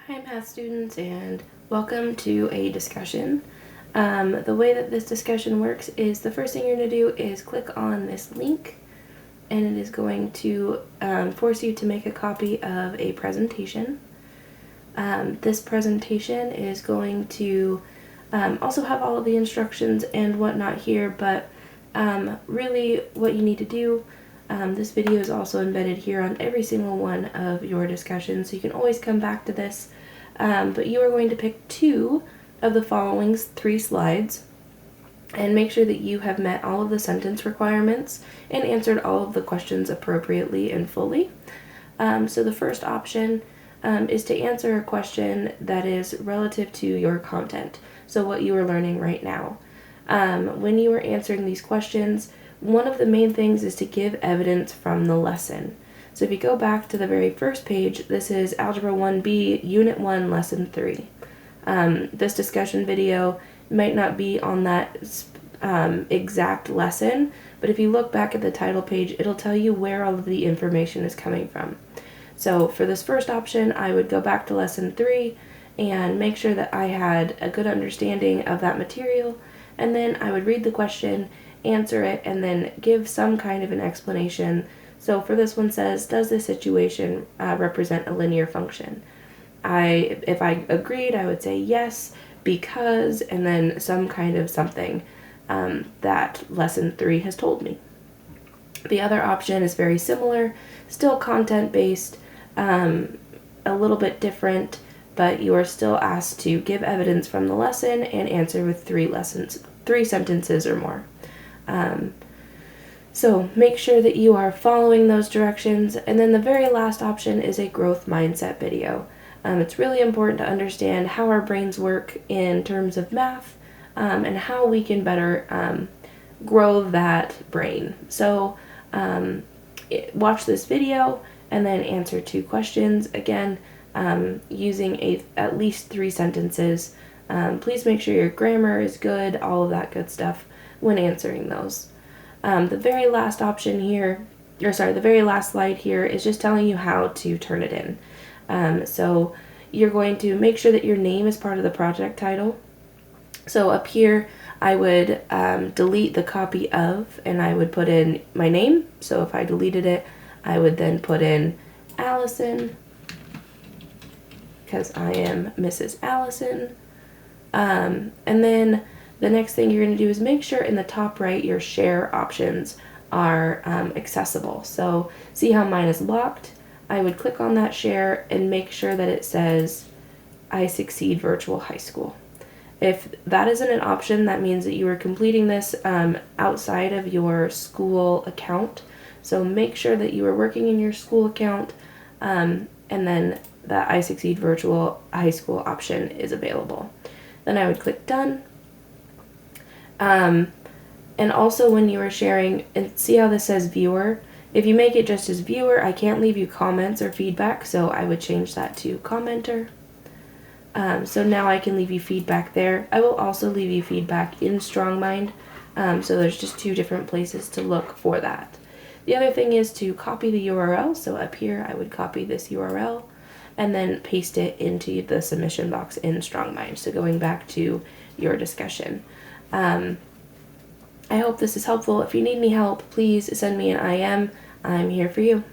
Hi math students, and welcome to a discussion. The way that this discussion works is the first thing you're going to do is click on this link, and it is going to force you to make a copy of a presentation. This presentation is going to also have all of the instructions and whatnot here, but really what you need to do, this video is also embedded here on every single one of your discussions, so you can always come back to this. But you are going to pick 2 of the following 3 slides and make sure that you have met all of the sentence requirements and answered all of the questions appropriately and fully. So the first option is to answer a question that is relative to your content, so what you are learning right now. When you are answering these questions, one of the main things is to give evidence from the lesson. So if you go back to the very first page, this is Algebra 1B, Unit 1, Lesson 3. This discussion video might not be on that exact lesson, but if you look back at the title page, it'll tell you where all of the information is coming from. So for this first option, I would go back to Lesson 3 and make sure that I had a good understanding of that material, and then I would read the question, answer it, and then give some kind of an explanation. So for this one says, does this situation represent a linear function? If I agreed, I would say yes, because, and then some kind of something that Lesson 3 has told me. The other option is very similar, still content-based, a little bit different, but you are still asked to give evidence from the lesson and answer with 3 sentences or more. So make sure that you are following those directions. And then the very last option is a growth mindset video. It's really important to understand how our brains work in terms of math and how we can better grow that brain. So watch this video and then answer 2 questions. Again, using at least 3 sentences. Please make sure your grammar is good, all of that good stuff when answering those. The very last option here, the very last slide here is just telling you how to turn it in. So you're going to make sure that your name is part of the project title. So up here, I would delete the copy of, and I would put in my name. So if I deleted it, I would then put in Allison, because I am Mrs. Allison. And then the next thing you're going to do is make sure in the top right your share options are accessible. So see how mine is locked? I would click on that share and make sure that it says I Succeed Virtual High School. If that isn't an option, that means that you are completing this outside of your school account. So make sure that you are working in your school account, and then the I Succeed Virtual High School option is available. Then I would click Done. And also when you are sharing, and see how this says viewer, if you make it just as viewer, I can't leave you comments or feedback, so I would change that to commenter. So now I can leave you feedback there. I will also leave you feedback in StrongMind, so there's just 2 different places to look for that. The other thing is to copy the URL, so up here I would copy this URL and then paste it into the submission box in StrongMind. So going back to your discussion. I hope this is helpful. If you need any help, please send me an IM. I'm here for you.